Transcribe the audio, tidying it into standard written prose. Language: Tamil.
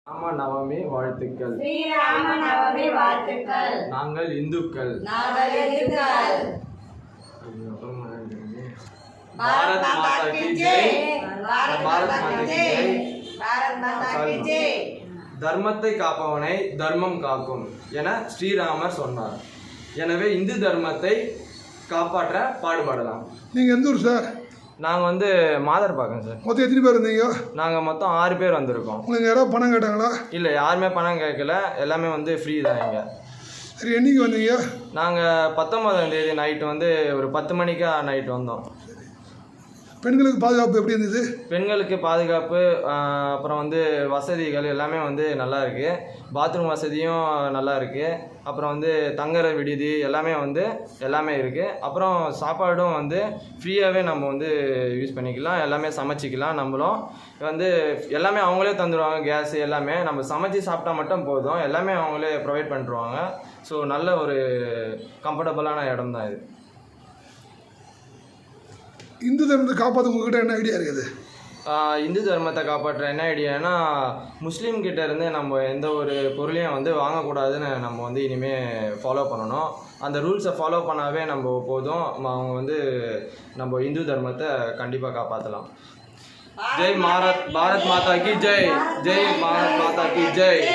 ராம நவமி வாழ்த்துக்கள். ஸ்ரீராம நவமி வாழ்த்துக்கள். நாங்கள் இந்துக்கள். பாரத் மாதா கி ஜெய். பாரத் மாதா கி ஜெய். பாரத் மாதா கி ஜெய். தர்மத்தை காப்பவனை தர்மம் காக்கும் என ஸ்ரீராமர் சொன்னார். எனவே இந்து தர்மத்தை காப்பாற்ற பாடுபடலாம். நீங்க எந்த ஊர் சார்? நாங்கள் மாதர்பாக்கம் சார். மொத்தம் எத்தனை பேர் இருந்தீங்க? நாங்கள் மொத்தம் 6 பேர் வந்திருக்கோம். உங்களுக்கு யாராவது பணம் கேட்டாங்களா? இல்லை, யாருமே பணம் கேட்கல. எல்லாமே ஃப்ரீ தான் இங்கே. சரி, என்னைக்கு வந்தீங்க? நாங்கள் 19ஆம் தேதி நைட்டு ஒரு 10 மணிக்கா நைட்டு வந்தோம். பெண்களுக்கு பாதுகாப்பு எப்படி இருந்தது? பெண்களுக்கு பாதுகாப்பு, அப்புறம் வசதிகள் எல்லாமே நல்லா இருக்குது. பாத்ரூம் வசதியும் நல்லா இருக்குது. அப்புறம் தங்குற விடுதி எல்லாமே இருக்குது. அப்புறம் சாப்பாடும் ஃப்ரீயாகவே நம்ம யூஸ் பண்ணிக்கலாம். எல்லாமே சமைச்சிக்கலாம். நம்மளும் எல்லாமே அவங்களே தந்துடுவாங்க. கேஸு எல்லாமே நம்ம சமைச்சி சாப்பிட்டா மட்டும் போதும். எல்லாமே அவங்களே ப்ரொவைட் பண்ணிடுவாங்க. ஸோ நல்ல ஒரு கம்ஃபர்டபுளான இடம் தான் இது. இந்து தர்மத்தை காப்பாற்ற உங்ககிட்ட என்ன ஐடியா இருக்குது? இந்து தர்மத்தை காப்பாற்ற என்ன ஐடியானா, முஸ்லீம் கிட்ட இருந்து நம்ம எந்த ஒரு பொருளையும் வாங்கக்கூடாதுன்னு நம்ம இனிமேல் ஃபாலோ பண்ணணும். அந்த ரூல்ஸை ஃபாலோ பண்ணாவே நம்ம போதும். அவங்க நம்ம இந்து தர்மத்தை கண்டிப்பாக காப்பாற்றலாம். ஜெய் பாரத் மாதா கி ஜெய். ஜெய் பாரத் மாதா கி ஜெய்.